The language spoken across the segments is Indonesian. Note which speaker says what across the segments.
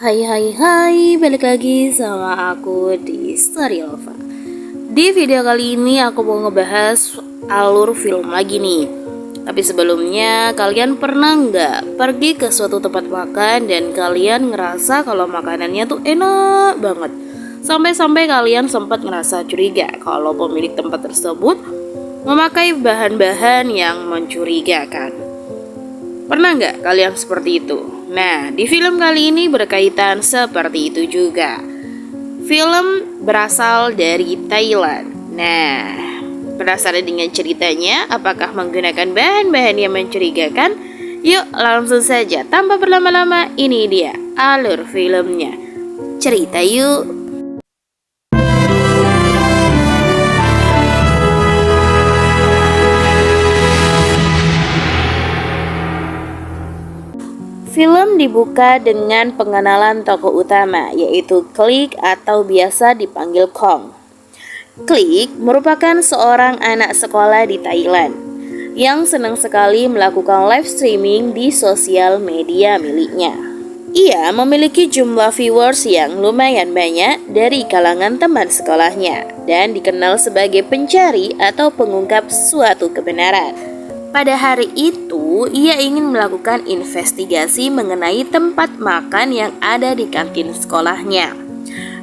Speaker 1: Hai hai hai, balik lagi sama aku di Story Lova. Di video kali ini aku mau ngebahas alur film lagi nih. Tapi sebelumnya, kalian pernah nggak pergi ke suatu tempat makan dan kalian ngerasa kalau makanannya tuh enak banget? Sampai-sampai kalian sempat ngerasa curiga kalau pemilik tempat tersebut memakai bahan-bahan yang mencurigakan. Pernah nggak kalian seperti itu? Nah, di film kali ini berkaitan seperti itu juga. Film berasal dari Thailand. Nah, penasaran dengan ceritanya? Apakah menggunakan bahan-bahan yang mencurigakan? Yuk langsung saja, tanpa berlama-lama, ini dia alur filmnya. Cerita yuk. Film dibuka dengan pengenalan tokoh utama, yaitu Klik atau biasa dipanggil Kong. Klik merupakan seorang anak sekolah di Thailand yang senang sekali melakukan live streaming di sosial media miliknya. Ia memiliki jumlah viewers yang lumayan banyak dari kalangan teman sekolahnya dan dikenal sebagai pencari atau pengungkap suatu kebenaran. Pada hari itu, ia ingin melakukan investigasi mengenai tempat makan yang ada di kantin sekolahnya.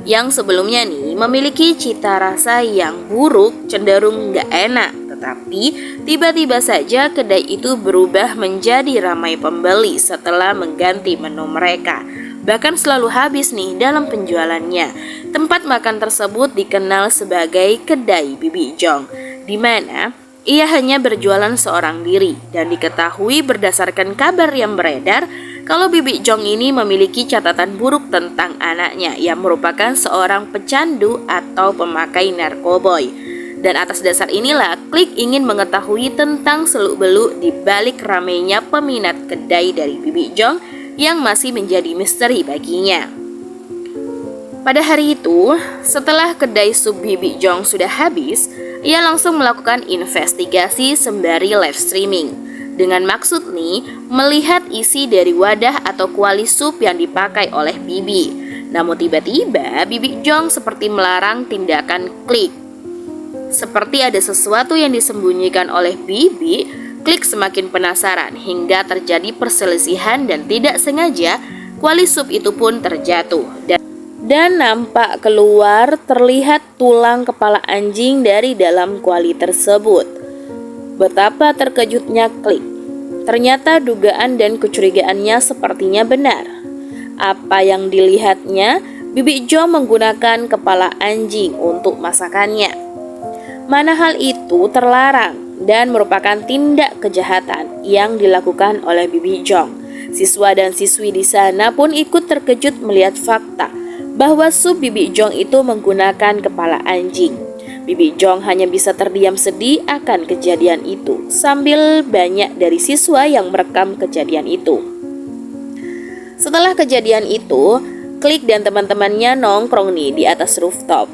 Speaker 1: Yang sebelumnya nih memiliki cita rasa yang buruk, cenderung gak enak. Tetapi tiba-tiba saja kedai itu berubah menjadi ramai pembeli setelah mengganti menu mereka. Bahkan selalu habis nih dalam penjualannya. Tempat makan tersebut dikenal sebagai kedai Bibi Jong, di mana ia hanya berjualan seorang diri dan diketahui berdasarkan kabar yang beredar kalau Bibi Jong ini memiliki catatan buruk tentang anaknya yang merupakan seorang pecandu atau pemakai narkoboy. Dan atas dasar inilah Klik ingin mengetahui tentang seluk-beluk di balik ramainya peminat kedai dari Bibi Jong yang masih menjadi misteri baginya. Pada hari itu, setelah kedai sup Bibi Jong sudah habis, ia langsung melakukan investigasi sembari live streaming. Dengan maksud nih, melihat isi dari wadah atau kuali sup yang dipakai oleh Bibi. Namun tiba-tiba Bibi Jong seperti melarang tindakan Klik. Seperti ada sesuatu yang disembunyikan oleh Bibi, Klik semakin penasaran hingga terjadi perselisihan dan tidak sengaja kuali sup itu pun terjatuh. Dan nampak keluar terlihat tulang kepala anjing dari dalam kuali tersebut. Betapa terkejutnya Klik. Ternyata dugaan dan kecurigaannya sepertinya benar. Apa yang dilihatnya, Bibi Jo menggunakan kepala anjing untuk masakannya. Mana hal itu terlarang dan merupakan tindak kejahatan yang dilakukan oleh Bibi Jong. Siswa dan siswi di sana pun ikut terkejut melihat fakta bahwa sup Bibi Jong itu menggunakan kepala anjing. Bibi Jong hanya bisa terdiam sedih akan kejadian itu, sambil banyak dari siswa yang merekam kejadian itu. Setelah kejadian itu, Klik dan teman-temannya nongkrong nih di atas rooftop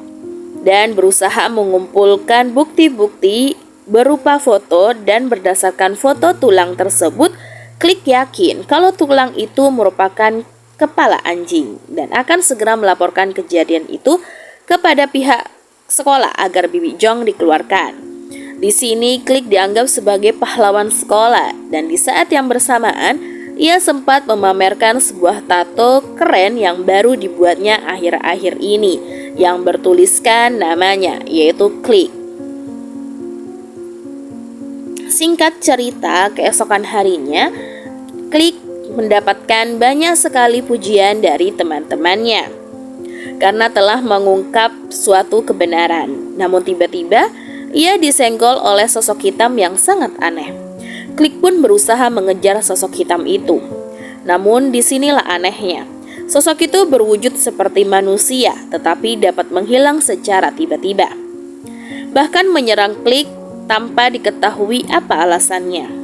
Speaker 1: dan berusaha mengumpulkan bukti-bukti berupa foto, dan berdasarkan foto tulang tersebut, Klik yakin kalau tulang itu merupakan kepala anjing dan akan segera melaporkan kejadian itu kepada pihak sekolah agar Bibi Jong dikeluarkan. Di sini Klik dianggap sebagai pahlawan sekolah dan di saat yang bersamaan ia sempat memamerkan sebuah tato keren yang baru dibuatnya akhir-akhir ini yang bertuliskan namanya, yaitu Klik. Singkat cerita, keesokan harinya Klik mendapatkan banyak sekali pujian dari teman-temannya karena telah mengungkap suatu kebenaran. Namun tiba-tiba ia disenggol oleh sosok hitam yang sangat aneh. Klik pun berusaha mengejar sosok hitam itu. Namun disinilah anehnya. Sosok itu berwujud seperti manusia tetapi dapat menghilang secara tiba-tiba. Bahkan menyerang Klik tanpa diketahui apa alasannya.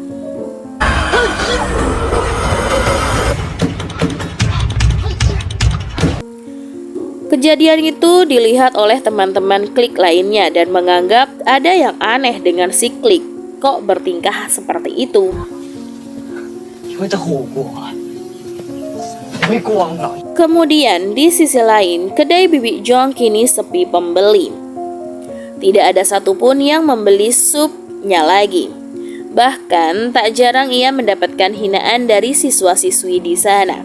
Speaker 1: Kejadian itu dilihat oleh teman-teman Klik lainnya dan menganggap ada yang aneh dengan si Klik. Kok bertingkah seperti itu? Kemudian di sisi lain, kedai Bibi Jong kini sepi pembeli. Tidak ada satupun yang membeli supnya lagi. Bahkan tak jarang ia mendapatkan hinaan dari siswa-siswi di sana.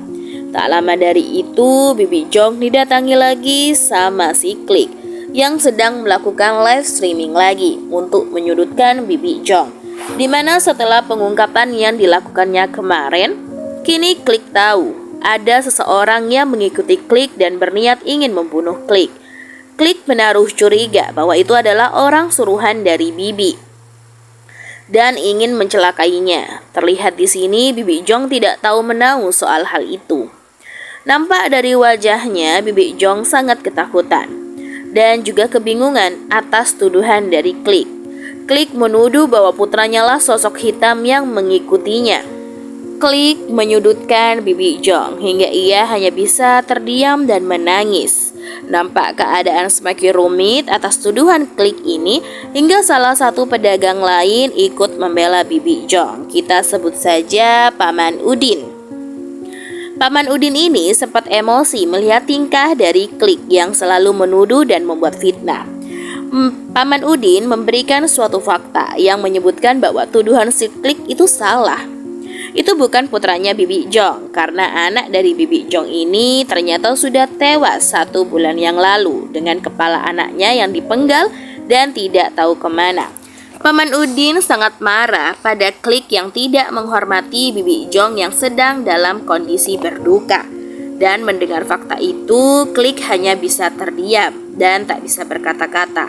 Speaker 1: Tak lama dari itu, Bibi Jong didatangi lagi sama si Klik yang sedang melakukan live streaming lagi untuk menyudutkan Bibi Jong. Dimana setelah pengungkapan yang dilakukannya kemarin, kini Klik tahu ada seseorang yang mengikuti Klik dan berniat ingin membunuh Klik. Klik menaruh curiga bahwa itu adalah orang suruhan dari Bibi dan ingin mencelakainya. Terlihat di sini Bibi Jong tidak tahu menahu soal hal itu. Nampak dari wajahnya Bibi Jong sangat ketakutan dan juga kebingungan atas tuduhan dari Klik. Klik menuduh bahwa putranya lah sosok hitam yang mengikutinya. Klik menyudutkan Bibi Jong hingga ia hanya bisa terdiam dan menangis. Nampak keadaan semakin rumit atas tuduhan Klik ini hingga salah satu pedagang lain ikut membela Bibi Jong. Kita sebut saja Paman Udin. Paman Udin ini sempat emosi melihat tingkah dari Klik yang selalu menuduh dan membuat fitnah. Paman Udin memberikan suatu fakta yang menyebutkan bahwa tuduhan si Klik itu salah. Itu bukan putranya Bibi Jong, karena anak dari Bibi Jong ini ternyata sudah tewas 1 bulan yang lalu dengan kepala anaknya yang dipenggal dan tidak tahu kemana. Paman Udin sangat marah pada Klik yang tidak menghormati Bibi Jong yang sedang dalam kondisi berduka. Dan mendengar fakta itu, Klik hanya bisa terdiam dan tak bisa berkata-kata.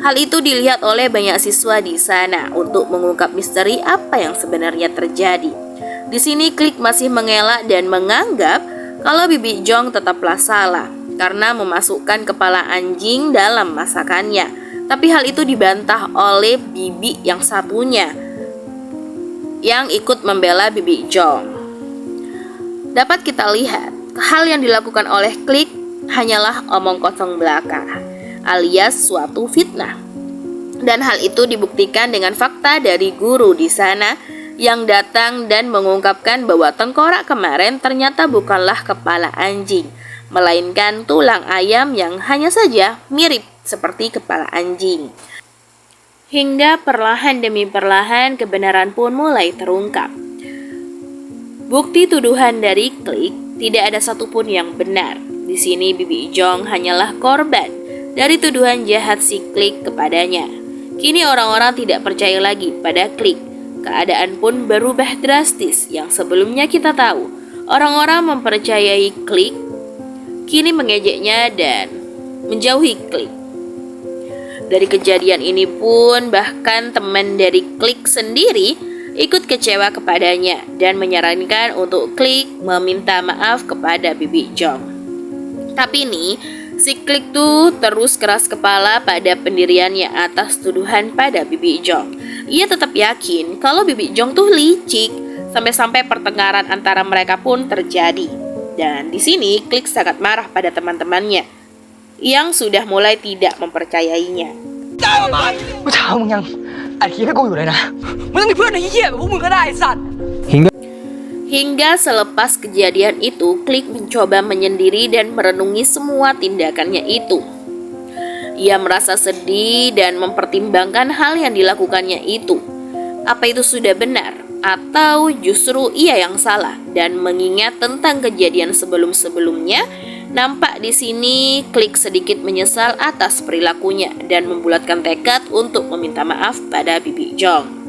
Speaker 1: Hal itu dilihat oleh banyak siswa di sana untuk mengungkap misteri apa yang sebenarnya terjadi. Di sini Klik masih mengelak dan menganggap kalau Bibi Jong tetaplah salah karena memasukkan kepala anjing dalam masakannya. Tapi hal itu dibantah oleh Bibi yang satunya yang ikut membela Bibi Jong. Dapat kita lihat, hal yang dilakukan oleh Klik hanyalah omong kosong belaka, alias suatu fitnah. Dan hal itu dibuktikan dengan fakta dari guru di sana yang datang dan mengungkapkan bahwa tengkorak kemarin ternyata bukanlah kepala anjing, melainkan tulang ayam yang hanya saja mirip seperti kepala anjing. Hingga perlahan demi perlahan kebenaran pun mulai terungkap. Bukti tuduhan dari Klik tidak ada satupun yang benar. Di sini Bibi Jong hanyalah korban dari tuduhan jahat si Klik kepadanya. Kini orang-orang tidak percaya lagi pada Klik. Keadaan pun berubah drastis. Yang sebelumnya kita tahu orang-orang mempercayai Klik, kini mengejeknya dan menjauhi Klik. Dari kejadian ini pun bahkan teman dari Klik sendiri ikut kecewa kepadanya dan menyarankan untuk Klik meminta maaf kepada Bibi Jong. Tapi nih, si Klik tuh terus keras kepala pada pendiriannya atas tuduhan pada Bibi Jong. Ia tetap yakin kalau Bibi Jong tuh licik, sampai-sampai pertengkaran antara mereka pun terjadi. Dan di sini Klik sangat marah pada teman-temannya yang sudah mulai tidak mempercayainya. Hingga selepas kejadian itu, Klik mencoba menyendiri dan merenungi semua tindakannya itu. Ia merasa sedih dan mempertimbangkan hal yang dilakukannya itu. Apa itu sudah benar atau justru ia yang salah? Dan mengingat tentang kejadian sebelum-sebelumnya, nampak di sini Klik sedikit menyesal atas perilakunya dan membulatkan tekad untuk meminta maaf pada Bibi Jong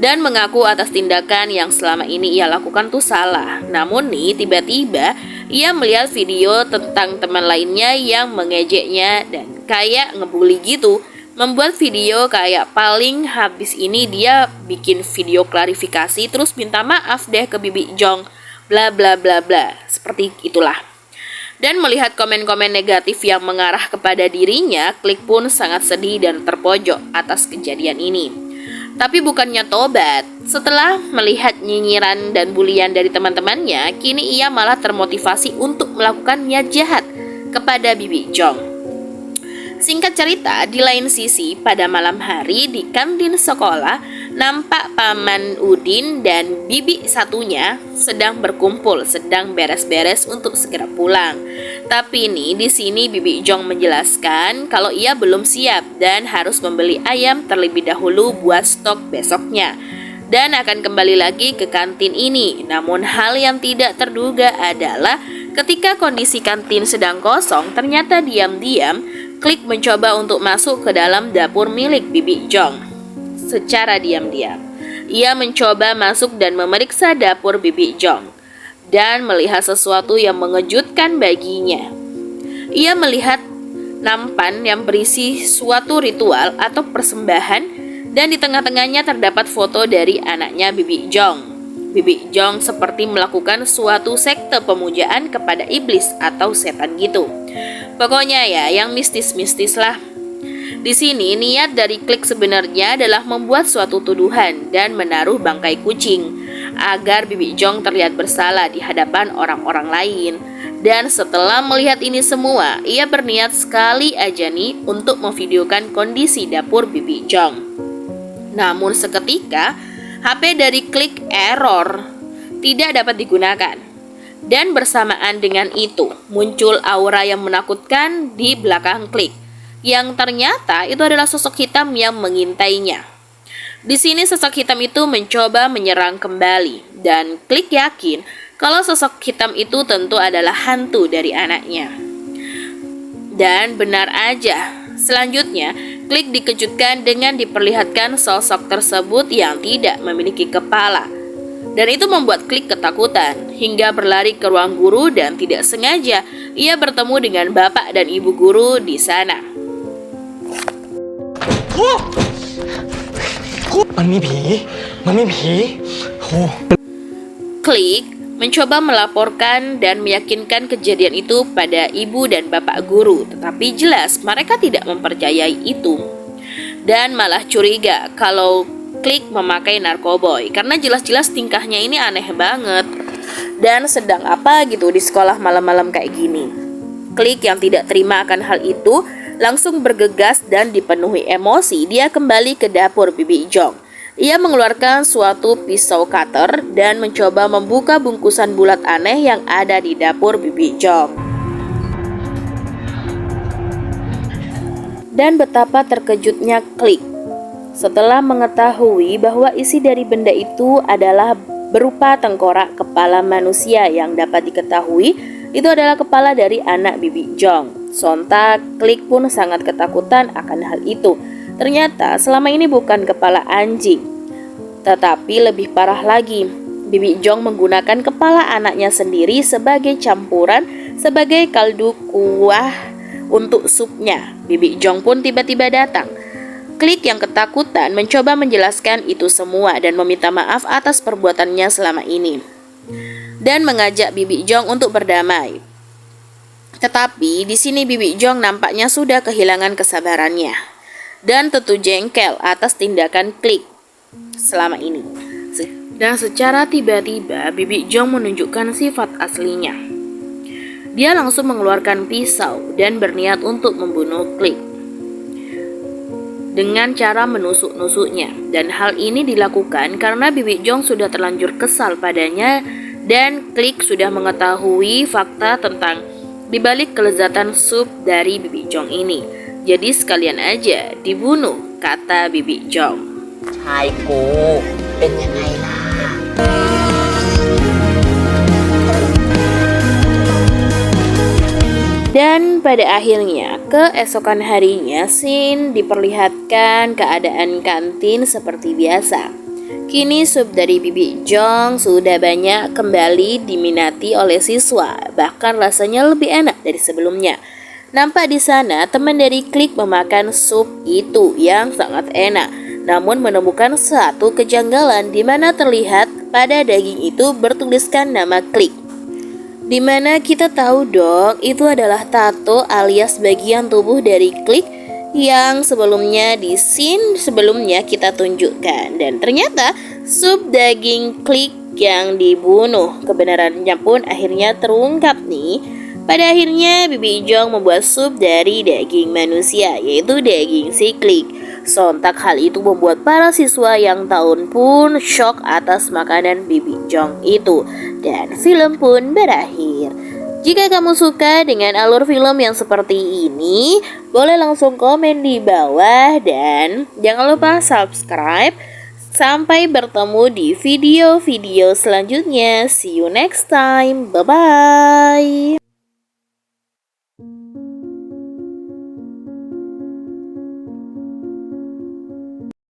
Speaker 1: dan mengaku atas tindakan yang selama ini ia lakukan tuh salah. Namun nih tiba-tiba ia melihat video tentang teman lainnya yang mengejeknya dan kayak ngebully gitu. Membuat video kayak paling habis ini dia bikin video klarifikasi terus minta maaf deh ke Bibi Jong, bla bla bla bla. Seperti itulah. Dan melihat komen-komen negatif yang mengarah kepada dirinya, Klik pun sangat sedih dan terpojok atas kejadian ini. Tapi bukannya tobat, setelah melihat nyinyiran dan bulian dari teman-temannya, kini ia malah termotivasi untuk melakukan niat jahat kepada Bibi Jong. Singkat cerita, di lain sisi, pada malam hari di kantin sekolah, Nampak Paman Udin dan bibi satunya sedang berkumpul, sedang beres-beres untuk segera pulang. Tapi ini di sini Bibi Jong menjelaskan kalau ia belum siap dan harus membeli ayam terlebih dahulu buat stok besoknya. Dan akan kembali lagi ke kantin ini. Namun hal yang tidak terduga adalah ketika kondisi kantin sedang kosong, ternyata diam-diam Klik mencoba untuk masuk ke dalam dapur milik Bibi Jong. Secara diam-diam, ia mencoba masuk dan memeriksa dapur Bibi Jong dan melihat sesuatu yang mengejutkan baginya. Ia melihat nampan yang berisi suatu ritual atau persembahan dan di tengah-tengahnya terdapat foto dari anaknya Bibi Jong. Bibi Jong seperti melakukan suatu sekte pemujaan kepada iblis atau setan gitu. Pokoknya ya, yang mistis-mistis lah. Di sini niat dari Klik sebenarnya adalah membuat suatu tuduhan dan menaruh bangkai kucing agar Bibi Jong terlihat bersalah di hadapan orang-orang lain. Dan setelah melihat ini semua, ia berniat sekali aja nih untuk memvideokan kondisi dapur Bibi Jong. Namun seketika HP dari Klik error, tidak dapat digunakan. Dan bersamaan dengan itu muncul aura yang menakutkan di belakang Klik, yang ternyata itu adalah sosok hitam yang mengintainya. Di sini sosok hitam itu mencoba menyerang kembali dan Klik yakin kalau sosok hitam itu tentu adalah hantu dari anaknya. Dan benar aja, selanjutnya Klik dikejutkan dengan diperlihatkan sosok tersebut yang tidak memiliki kepala. Dan itu membuat Klik ketakutan hingga berlari ke ruang guru dan tidak sengaja ia bertemu dengan bapak dan ibu guru di sana.
Speaker 2: มันมีผี
Speaker 1: Klik mencoba melaporkan dan meyakinkan kejadian itu pada ibu dan bapak guru, tetapi jelas mereka tidak mempercayai itu dan malah curiga kalau Klik memakai narkoboy karena jelas-jelas tingkahnya ini aneh banget. Dan sedang apa gitu di sekolah malam-malam kayak gini. Klik yang tidak terima akan hal itu langsung bergegas dan dipenuhi emosi, dia kembali ke dapur Bibi Jong. Ia mengeluarkan suatu pisau cutter dan mencoba membuka bungkusan bulat aneh yang ada di dapur Bibi Jong. Dan betapa terkejutnya Klik setelah mengetahui bahwa isi dari benda itu adalah berupa tengkorak kepala manusia yang dapat diketahui itu adalah kepala dari anak Bibi Jong. Sontak Klik pun sangat ketakutan akan hal itu. Ternyata selama ini bukan kepala anjing, tetapi lebih parah lagi, Bibi Jong menggunakan kepala anaknya sendiri sebagai campuran, sebagai kaldu kuah untuk supnya. Bibi Jong pun tiba-tiba datang. Klik yang ketakutan mencoba menjelaskan itu semua dan meminta maaf atas perbuatannya selama ini dan mengajak Bibi Jong untuk berdamai. Tetapi di sini Bibi Jong nampaknya sudah kehilangan kesabarannya dan tentu jengkel atas tindakan Klik selama ini. Dan secara tiba-tiba Bibi Jong menunjukkan sifat aslinya. Dia langsung mengeluarkan pisau dan berniat untuk membunuh Klik dengan cara menusuk-nusuknya. Dan hal ini dilakukan karena Bibi Jong sudah terlanjur kesal padanya dan Klik sudah mengetahui fakta tentang dibalik kelezatan sup dari Bibi Jong ini. Jadi sekalian aja dibunuh, kata Bibi Jong.
Speaker 3: ชายกูเป็นยังไงล่ะ
Speaker 1: Dan pada akhirnya, keesokan harinya, Sin diperlihatkan keadaan kantin seperti biasa. Kini sup dari Bibi Jong sudah banyak kembali diminati oleh siswa, bahkan rasanya lebih enak dari sebelumnya. Nampak di sana teman dari Klik memakan sup itu yang sangat enak, namun menemukan satu kejanggalan di mana terlihat pada daging itu bertuliskan nama Klik. Di mana kita tahu dong itu adalah tato alias bagian tubuh dari Klik yang sebelumnya di scene sebelumnya kita tunjukkan. Dan ternyata sup daging Klik yang dibunuh kebenarannya pun akhirnya terungkap nih. Pada akhirnya Bibi Jong membuat sup dari daging manusia, yaitu daging si Klik. Sontak hal itu membuat para siswa yang tahun pun shock atas makanan Baby Jong itu. Dan film pun berakhir. Jika kamu suka dengan alur film yang seperti ini, boleh langsung komen di bawah dan jangan lupa subscribe. Sampai bertemu di video-video selanjutnya. See you next time. Bye-bye.